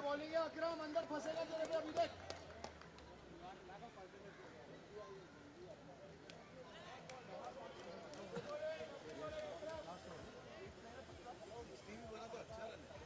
क्या बॉलिंग है अकरम, अंदर फंसेगा तेरे पे अभी देख। स्टीवी बना तो अच्छा रन है।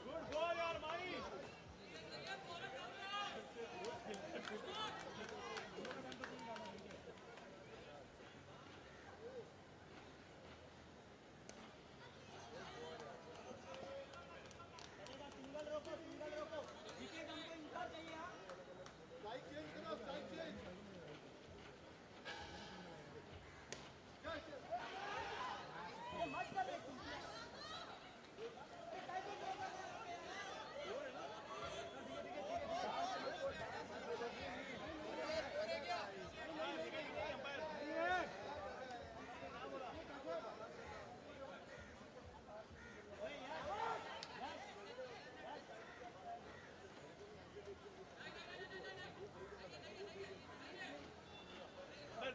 गुड बॉल यार माही। सिंगल रोको विकेट हमको इनका चाहिए। साइड चेंज करो, साइड चेंज। मत कर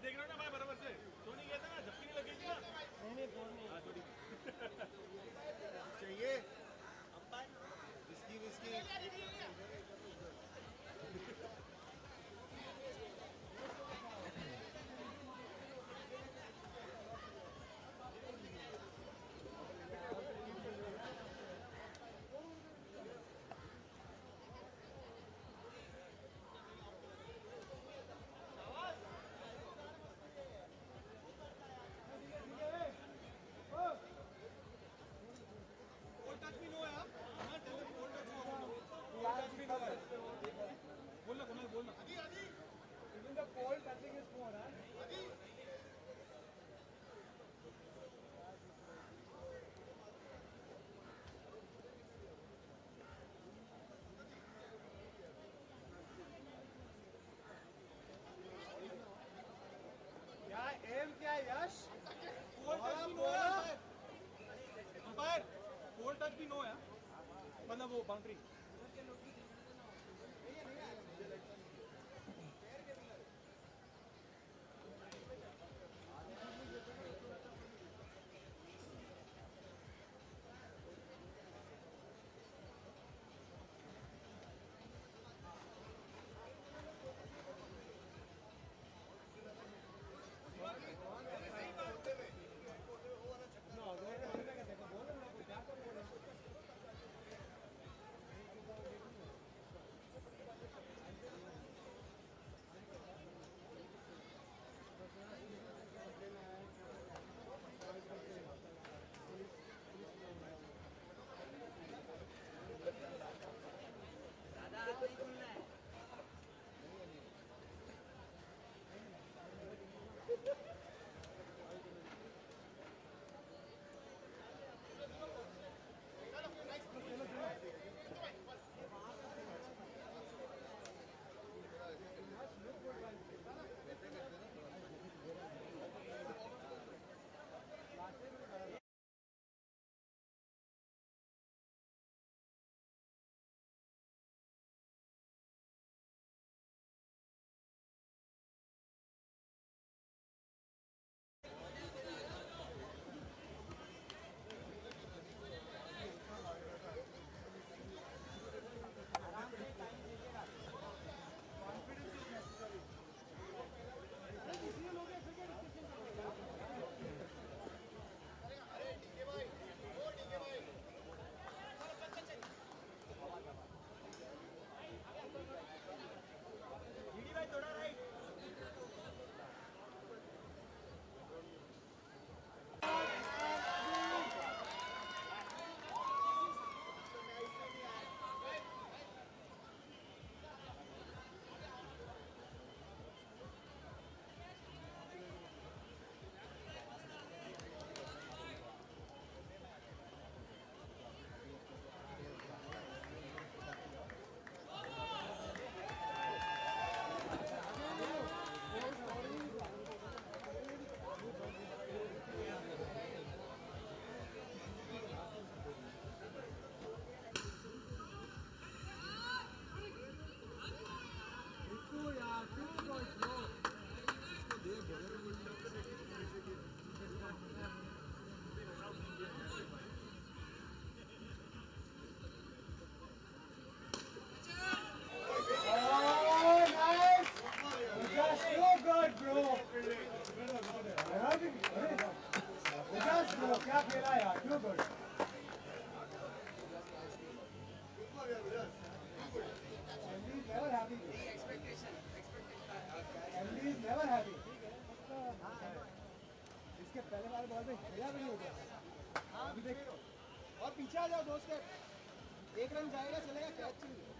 देख रहे हो ना भाई बराबर से तो नहीं कहता ना झपकी नहीं लगेगी ना। नहीं फोन नहीं। हाँ थोड़ी चाहिए विस्की बोलना कुणाल बोलना। Even the pole touching is more, huh? क्या एम क्या यश? अंपायर पोल टच भी नो है मतलब वो बाउंड्री। और पीछे आ जाओ दोस्त, एक रन जाएगा चलेगा, कैच चाहिए।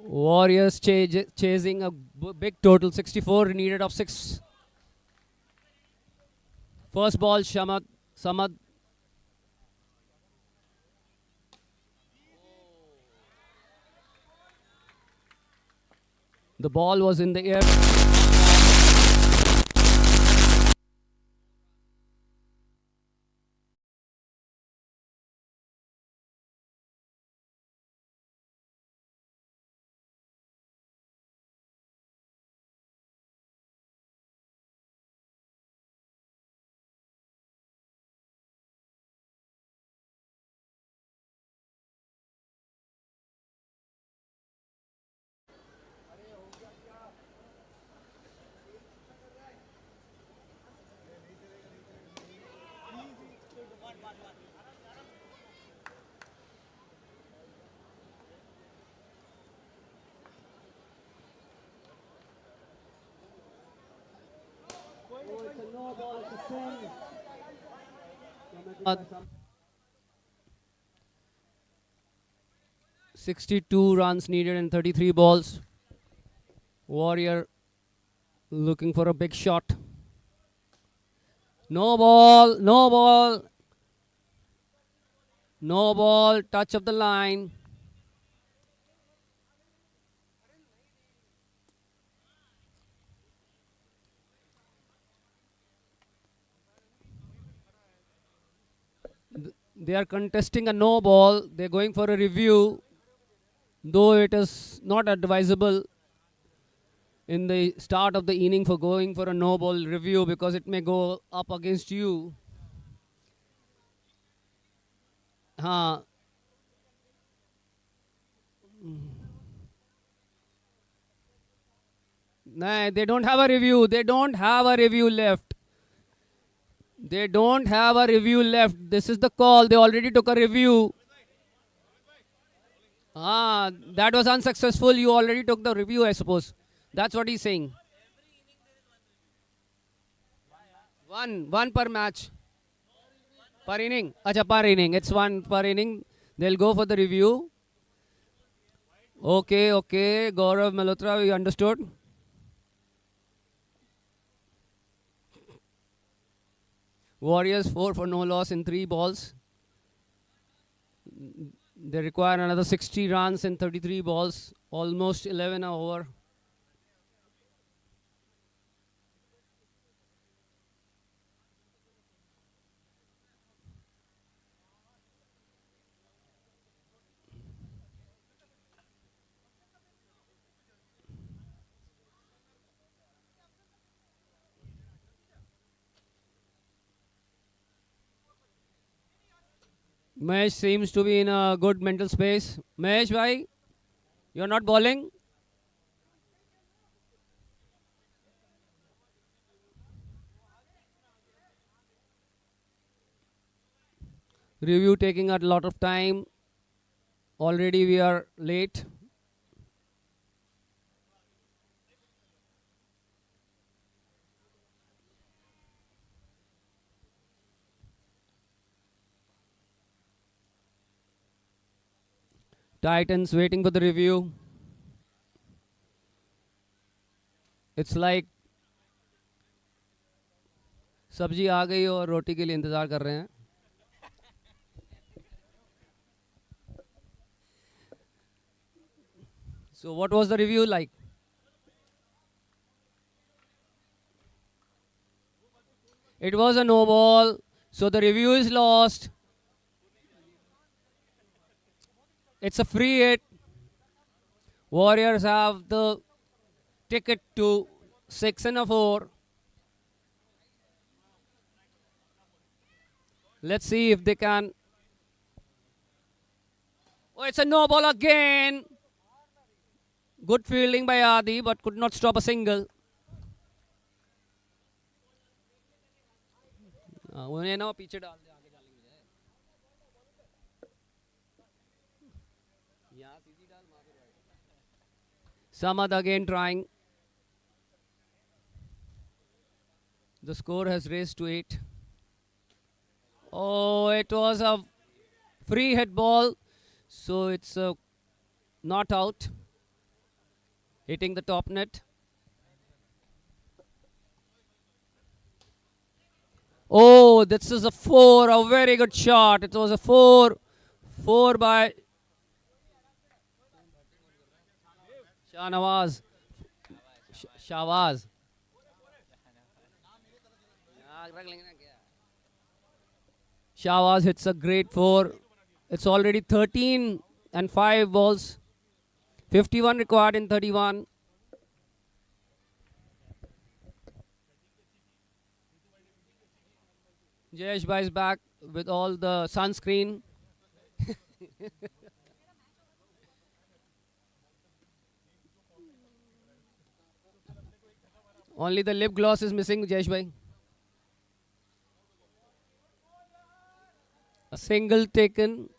Warriors chasing a big total, 64 needed of 6. First ball, Samad. The ball was in the air. Uh, 62 runs needed in 33 balls. Warrior looking for a big shot. No ball, no ball. No ball, touch of the line. They are contesting a no ball. They're going for a review, though it is not advisable in the start of the inning for going for a no ball review because it may go up against you. Nah, they don't have a review. They don't have a review left. They don't have a review left. This is the call. They already took a review. That was unsuccessful. You already took the review, I suppose. That's what he's saying. One per match. Per inning. Acha, per inning. It's one per inning. They'll go for the review. Okay. Gaurav Malhotra, we understood. Warriors 4 for no loss in 3 balls. They require another 60 runs in 33 balls. Almost 11 over. Mesh seems to be in a good mental space. Mesh, bhai, you're not bowling? Review taking a lot of time. Already we are late. Titans waiting for the review. It's like सब्जी आ गई और रोटी के लिए इंतजार कर रहे हैं. So what was the review like? It was a no ball, so the review is lost. It's a free hit. Warriors have the ticket to 6 and a 4. Let's see if they can. Oh, it's a no ball again. Good fielding by Adi, but could not stop a single. उन्हें ना पीछे डाल दे, आगे डालेंगे. यहाँ सीधी डाल, वहाँ पे डाल. Samad again trying. The score has raised to 8. Oh, it was a free hit ball, so it's not out. Hitting the top net. Oh, this is a 4, a very good shot. It was a 4 by Shahnawaz. Shahwaz. Shahwaz hits a great 4. It's already 13 and 5 balls. 51 required in 31. Jayesh Bhai is back with all the sunscreen. Only the lip gloss is missing, Jayesh Bhai. A single taken.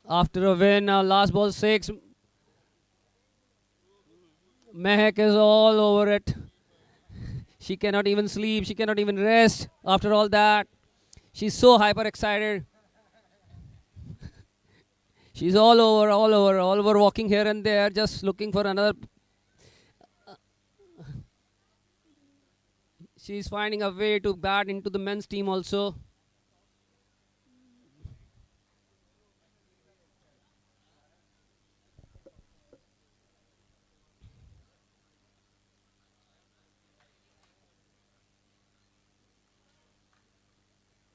After a win, last ball 6. Mehak is all over it. She cannot even sleep. She cannot even rest after all that. She's so hyper excited. She's all over, walking here and there, just looking for another. She's finding a way to bat into the men's team also.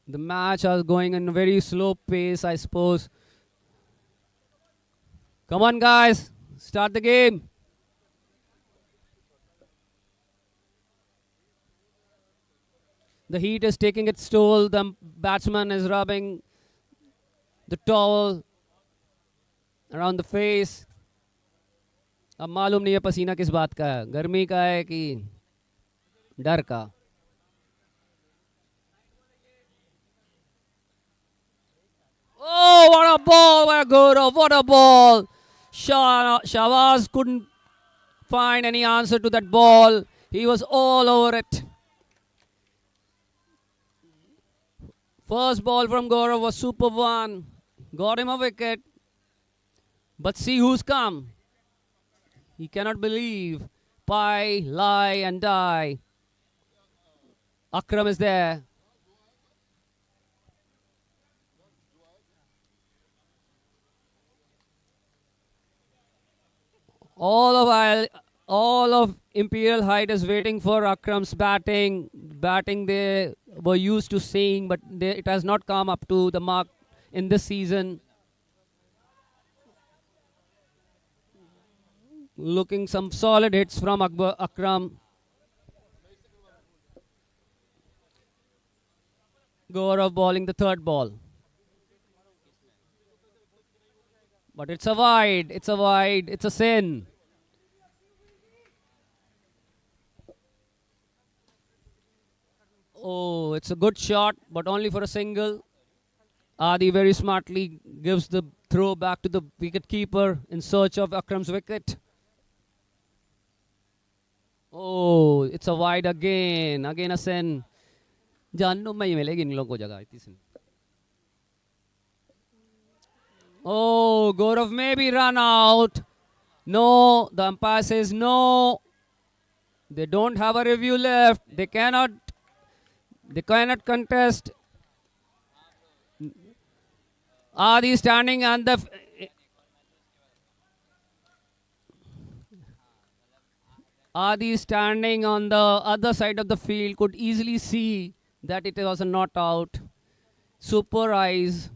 The match is going in a very slow pace, I suppose. Come on, guys. Start the game. The heat is taking its toll. The batsman is rubbing the towel around the face. अब मालूम नहीं है पसीना किस बात का है, गर्मी का है कि डर का. Oh, what a ball! What a ball! Shahwaz couldn't find any answer to that ball. He was all over it. First ball from Gaurav was super one. Got him a wicket. But see who's come. He cannot believe. Pie, lie, and die. Akram is there. All of Imperial Height is waiting for Akram's batting. Batting they were used to seeing, but it has not come up to the mark in this season. Looking some solid hits from Akram. Gaurav bowling the third ball. But it's a wide, it's a sin. Oh, it's a good shot, but only for a single. Adi very smartly gives the throw back to the wicket keeper in search of Akram's wicket. Oh, it's a wide again. Again a sin. जाननो मैं मिलेगी इन लोगों को जगह इतनी sin. Oh, Gaurav maybe run out. No, the umpire says no. They don't have a review left. They cannot contest. Adi standing on the Adi standing on the other side of the field could easily see that it was a not out. Super eyes.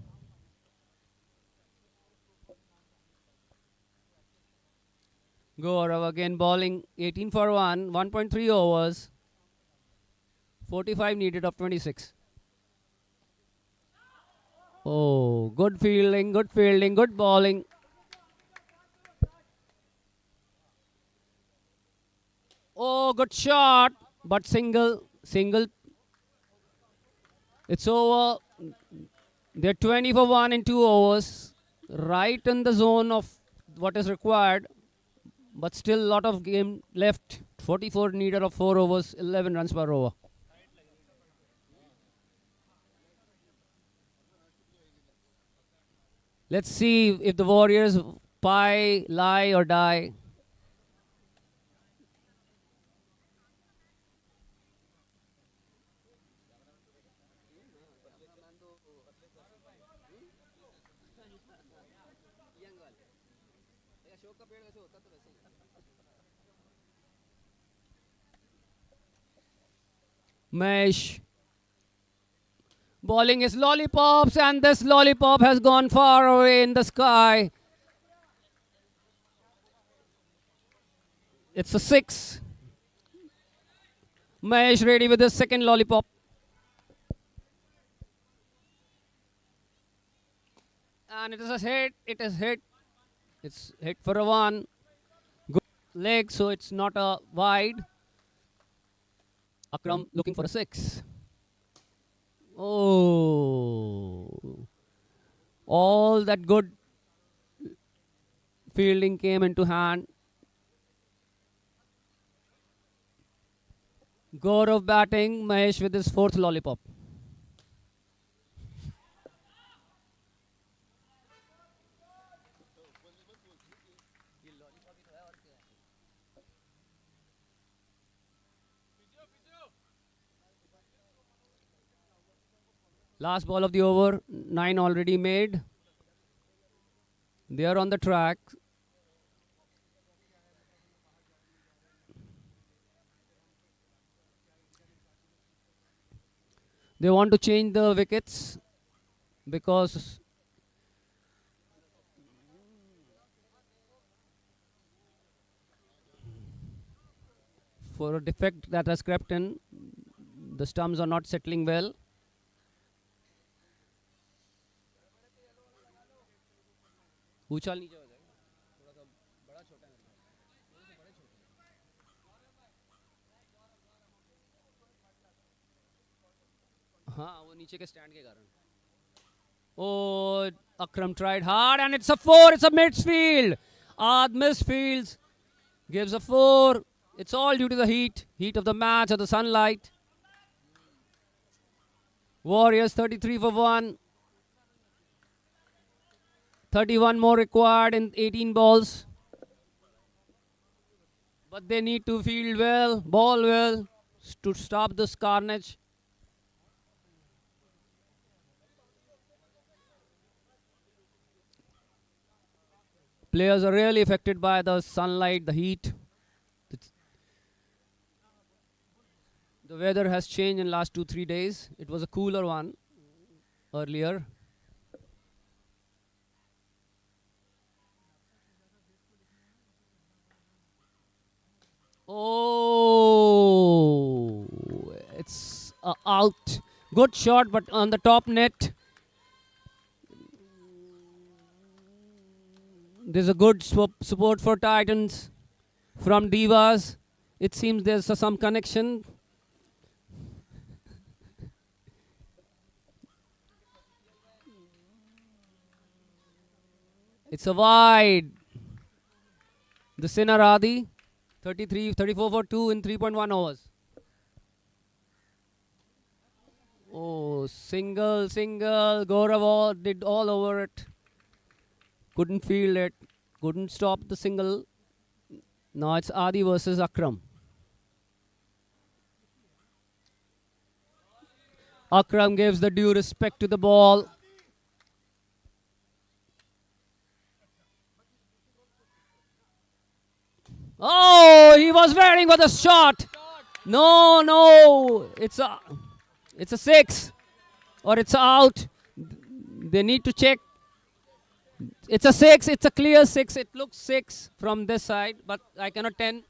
Gaurav again bowling 18 for 1.3 overs. 45 needed of 26. Oh, good fielding, good bowling. Oh, good shot, but single. It's over. They're 20 for 1 in 2 overs. Right in the zone of what is required. But still a lot of game left. 44 needed of 4 overs, 11 runs per over. Let's see if the Warriors pie, lie or die. Mesh bowling his lollipops, and this lollipop has gone far away in the sky. It's a 6. Mesh ready with his second lollipop. And it is a hit. It's hit for a 1. Good leg, so it's not a wide. Akram looking for a 6. Oh, all that good fielding came into hand. Gaurav batting, Mahesh with his 4th lollipop. Last ball of the over, 9 already made. They are on the track. They want to change the wickets because for a defect that has crept in, the stumps are not settling well. ऊंचाल नीचे हो जाएगा थोड़ा सा बड़ा छोटा है हाँ वो नीचे के स्टैंड के कारण Oh, Akram tried hard and it's a 4. It's a midfield. Aad misfields. Gives a 4. It's all due to the heat of the match or the sunlight. Warriors 33 for 1. 31 more required in 18 balls. But they need to field well, ball well to stop this carnage. Players are really affected by the sunlight, the heat. The weather has changed in last 2-3 days. It was a cooler one earlier. Oh, it's out. Good shot, but on the top net. There's a good support for Titans from Divas. It seems there's some connection. It's a wide. The Sinaradi, 34 for 2 in 3.1 overs. Oh, single. Gaurav did all over it. Couldn't field it. Couldn't stop the single. Now it's Adi versus Akram. Akram gives the due respect to the ball. Oh, he was waiting for the shot. No. It's a 6 or it's out. They need to check. It's a 6. It's a clear 6. It looks 6 from this side, but I cannot 10.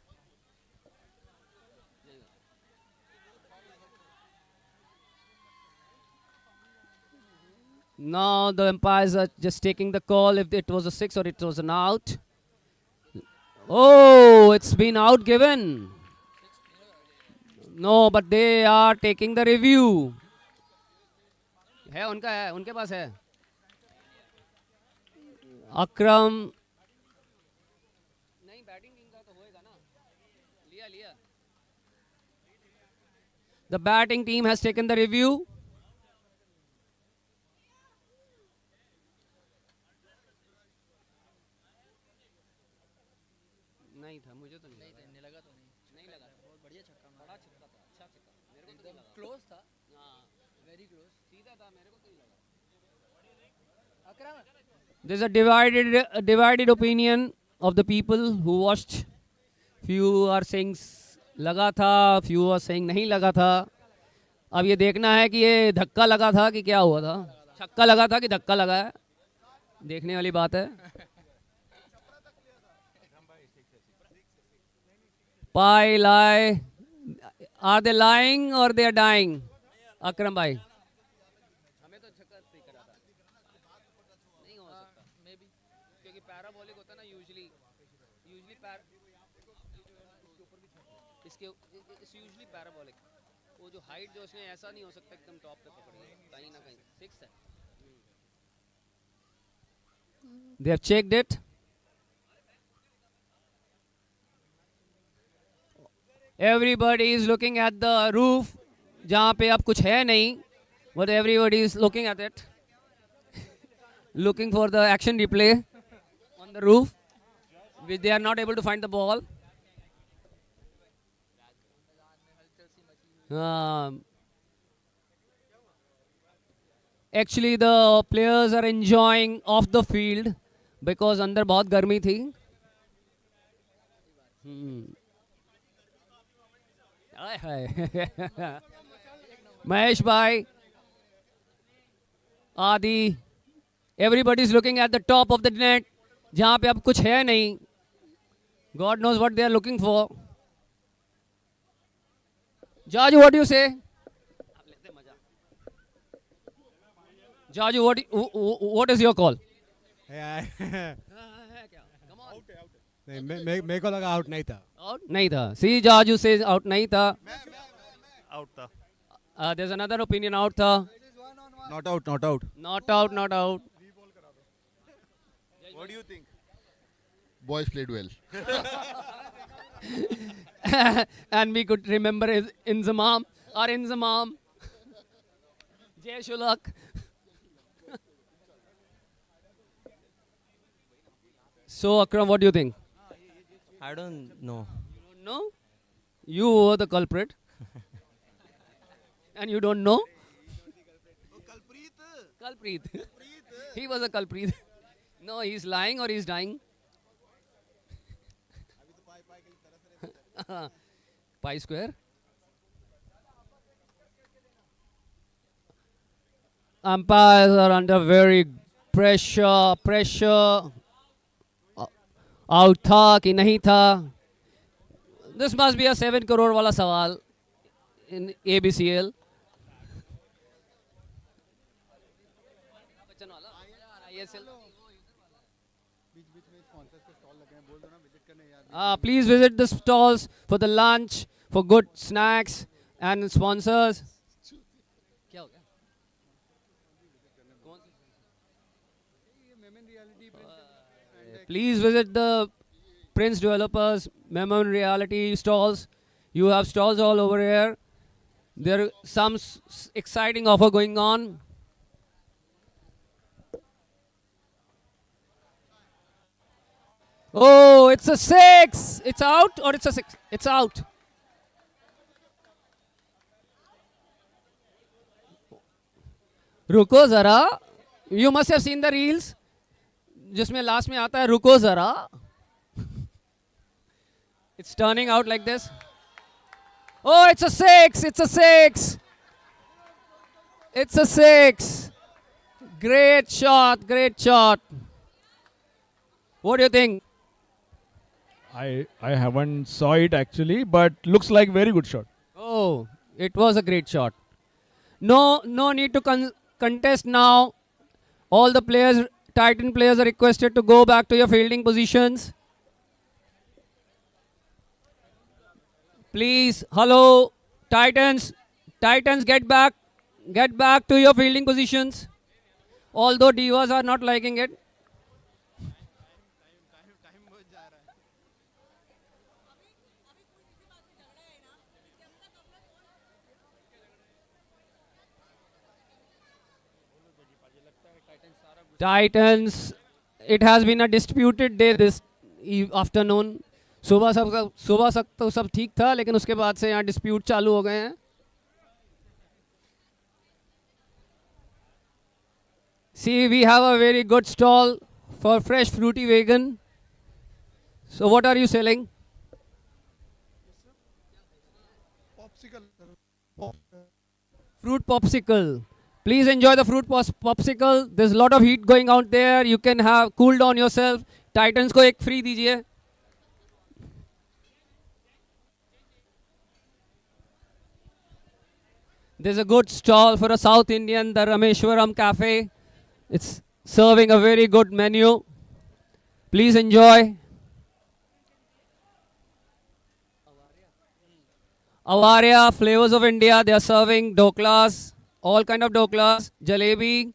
Now the umpires are just taking the call if it was a 6 or it was an out. Oh, it's been out given. No, but they are taking the review. है उनके पास है. Akram. नहीं batting team का तो होएगा ना. लिया. The batting team has taken the review. नहीं था मुझे तो नहीं लगा बहुत बढ़िया छक्का बड़ा छक्का था अच्छा छक्का मेरे को तो नहीं लगा क्लोज था हां वेरी क्लोज सीधा था मेरे को तो नहीं लगा अकरम there's a divided opinion of the people who watched. Few are saying लगा था, few are saying नहीं लगा था. अब ये देखना है कि ये धक्का लगा था कि क्या हुआ था. छक्का लगा था कि धक्का लगा है, देखने वाली बात है. Pie lie. Are they lying or they are dying? Akram bhai. हमें तो छक्का नहीं करा था. नहीं हो सकता. Maybe क्योंकि पैराबोलिक होता है ना usually इसके usually पैराबोलिक. वो जो हाइट जो उसने ऐसा नहीं हो सकता एकदम टॉप पे पकड़ी है. कहीं ना कहीं 6 है. They have checked it. Everybody is looking at the roof, जहाँ पे अब कुछ है नहीं, but everybody is looking at it, looking for the action replay on the roof. They are not able to find the ball. Actually, the players are enjoying off the field because अंदर बहुत गर्मी थी. Mahesh bhai, Adi, everybody is looking at the top of the net, जहाँ पे अब कुछ है नहीं. God knows what they are looking for. Jaju, what do you say? Jaju, what is your call? मेरे को लगा आउट नहीं था. Out नहीं था. See, Jaju says out नहीं था. आउट था. There's another opinion out था. Not out. Not out. What do you think? Boys played well. And we could remember his Inzamam. Jay Shulak. So Akram, what do you think? I don't know. Don't know? You were the culprit. And you don't know? Culprit. He was a culprit. No, he's lying or he's dying. Pi square. Umpires are under very pressure. Out था कि नहीं था. This must be a 7 crore वाला सवाल in ABCL. Please visit the stalls for the lunch, for good snacks and sponsors. क्या हो गया? Please visit the Prince Developers Memo and Reality stalls. You have stalls all over here. There are some exciting offer going on. Oh, it's a 6. It's out or it's a 6? It's out. रुको जरा. You must have seen the reels. जिसमें last में आता है रुको जरा. It's turning out like this. Oh, it's a 6. It's a 6. It's a 6. Great shot. Great shot. What do you think? I haven't saw it actually, but looks like very good shot. Oh, it was a great shot. No need to contest now. All the players, Titan players, are requested to go back to your fielding positions. Please, hello, Titans, get back to your fielding positions. Although divas are not liking it. Titans, it has been a disputed day this afternoon. सुबह तक तो सब ठीक था, लेकिन उसके बाद से यहाँ डिस्प्यूट चालू हो गए हैं. See, we have a very good stall for fresh fruity vegan. So what are you selling? Fruit popsicle. Please enjoy the fruit popsicle. There's a lot of heat going out there. You can have cool down yourself. Titans को एक free दीजिए. There's a good stall for a South Indian, the Rameshwaram Cafe. It's serving a very good menu. Please enjoy. Avarya, Flavors of India, they are serving doklas, all kind of doklas, jalebi.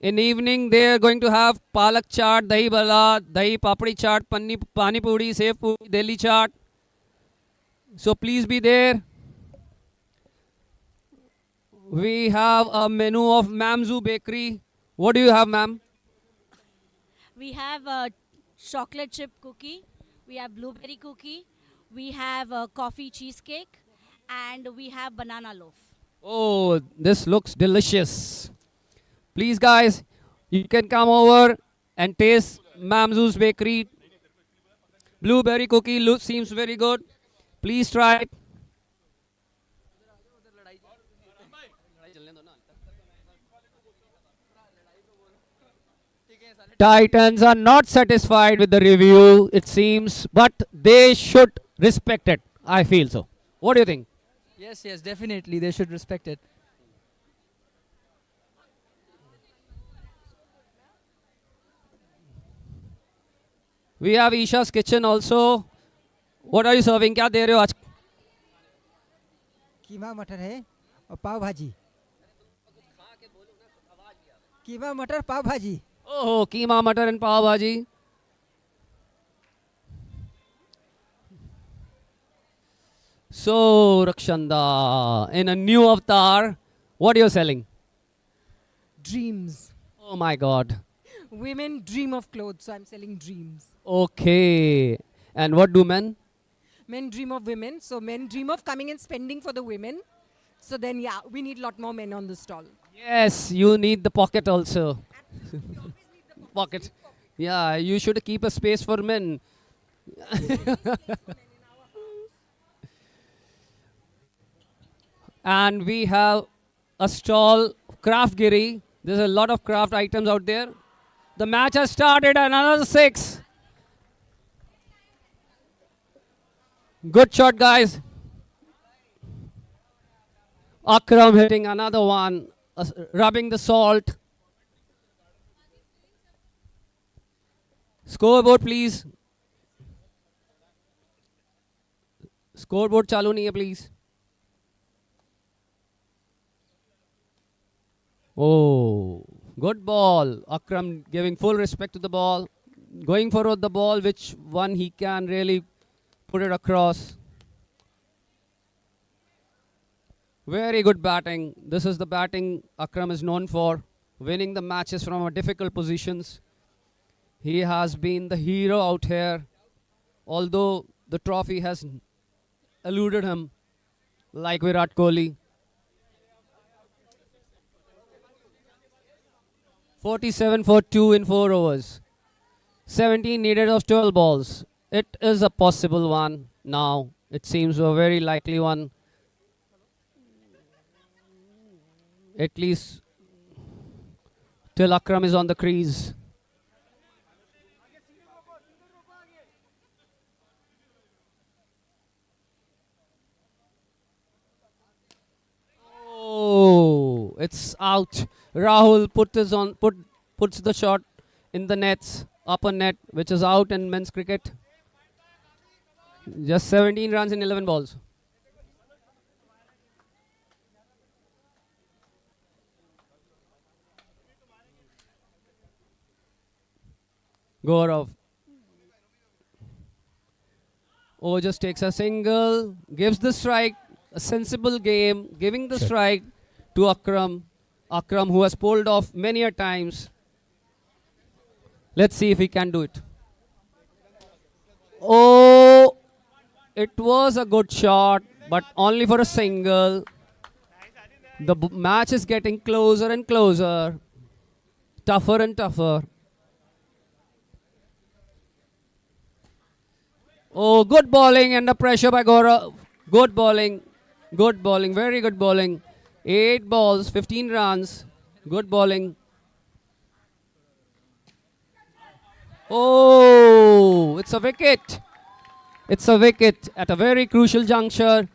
In evening, they are going to have palak chaat, dahi bala, dahi papdi chaat, pani puri, sev puri, Delhi chaat. So please be there. We have a menu of Mamzu Bakery. What do you have, ma'am? We have a chocolate chip cookie. We have blueberry cookie. We have a coffee cheesecake. And we have banana loaf. Oh, this looks delicious. Please, guys, you can come over and taste Mamzu's Bakery. Blueberry cookie seems very good. Please try it. Titans are not satisfied with the review, it seems, but they should respect it. I feel so. What do you think? Yes, definitely. They should respect it. We have Isha's Kitchen also. What are you serving? क्या दे रहे हो आज? कीमा मटर है और पाव भाजी. कीमा मटर पाव भाजी. Oh, keema, mutton and pav bhaji. So, Rakshanda, in a new avatar, what are you selling? Dreams. Oh my God. Women dream of clothes, so I'm selling dreams. Okay. And what do men? Men dream of women, so men dream of coming and spending for the women. So then, yeah, we need a lot more men on the stall. Yes, you need the pocket also. Pocket. Yeah, you should keep a space for men. And we have a stall, Craftgiri. There's a lot of craft items out there. The match has started, another 6. Good shot, guys. Akram hitting another one, rubbing the salt. Scoreboard, please. Scoreboard चालू नहीं है, please. Oh, good ball. Akram giving full respect to the ball. Going for the ball, which one he can really put it across. Very good batting. This is the batting Akram is known for. Winning the matches from difficult positions. He has been the hero out here. Although the trophy has eluded him, like Virat Kohli. 47 for 2 in 4 overs. 17 needed of 12 balls. It is a possible one now. It seems a very likely one. At least till Akram is on the crease. Oh, it's out. Rahul puts the shot in the nets, upper net, which is out in men's cricket. Just 17 runs in 11 balls. Gaurav. Oh, just takes a single, gives the strike, a sensible game, giving the strike to Akram. Akram, who has pulled off many a times. Let's see if he can do it. Oh, it was a good shot, but only for a single. The match is getting closer and closer, tougher and tougher. Oh, good bowling under pressure by Gaurav. Good bowling, very good bowling. 8 balls, 15 runs. Good bowling. Oh, it's a wicket. It's a wicket at a very crucial juncture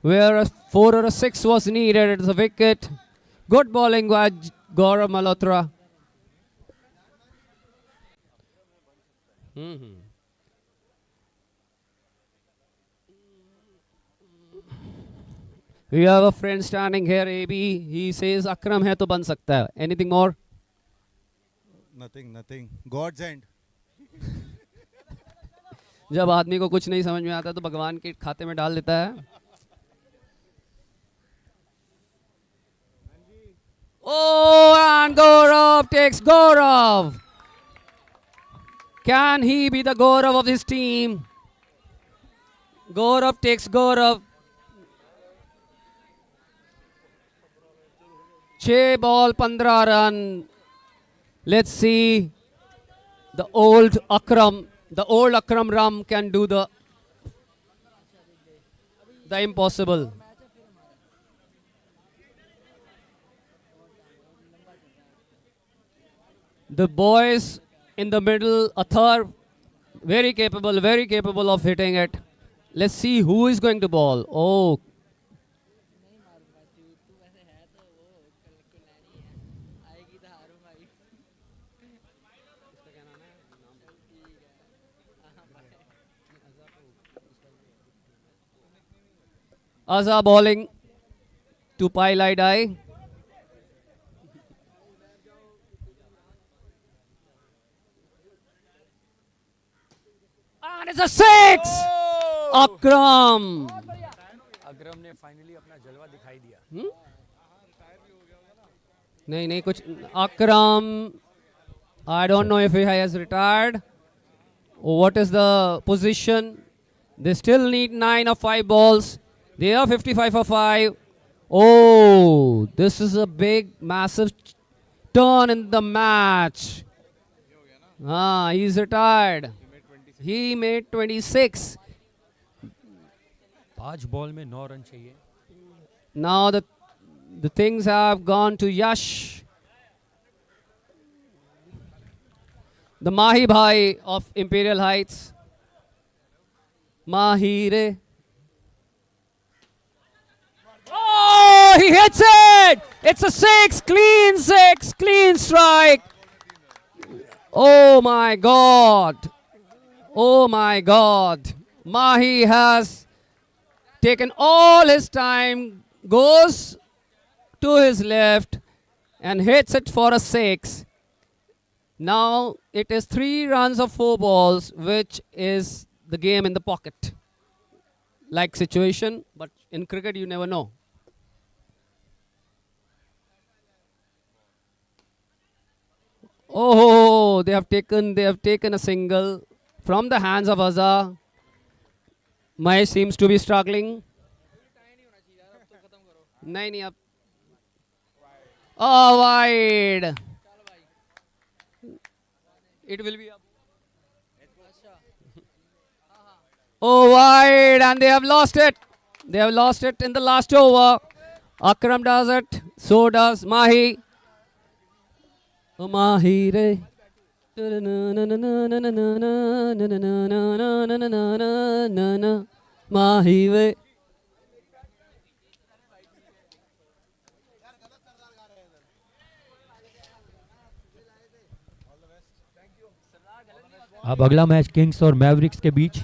where a 4 or a 6 was needed. It's a wicket. Good bowling by Gaurav Malhotra. We have a friend standing here, AB. He says, Akram hai to ban sakta hai. Anything more? Nothing. God's hand. जब आदमी को कुछ नहीं समझ में आता तो भगवान के खाते में डाल देता है. Oh, and Gaurav takes Gaurav. Can he be the Gaurav of his team? Gaurav takes Gaurav. 6 ball, 15 run. Let's see. The old Akram Ram can do the impossible. The boys in the middle, Athar, very capable of hitting it. Let's see who is going to bowl. Oh. Azhar bowling to Pilai Dai. And it's a 6! Akram! अकरम ने finally अपना जलवा दिखाई दिया. नहीं नहीं कुछ Akram, I don't know if he has retired. What is the position? They still need 9 or 5 balls. They are 55 for 5. Oh, this is a big, massive turn in the match. He's retired. He made 26. 5 ball में 9 run चाहिए. Now the things have gone to Yash. The Mahi Bhai of Imperial Heights. Mahire. Oh, he hits it! It's a 6, clean strike. Oh my God. Oh my God. Mahi has taken all his time, goes to his left and hits it for a 6. Now it is 3 runs of 4 balls, which is the game in the pocket. Like situation, but in cricket you never know. Oh, they have taken a single from the hands of Azhar. Mahesh seems to be struggling. नहीं अब. Oh, wide. It will be up. Oh, wide, and they have lost it. They have lost it in the last over. Akram does it. So does Mahi. Oh, Mahi re. Mahi re. अब अगला match Kings और Mavericks के बीच.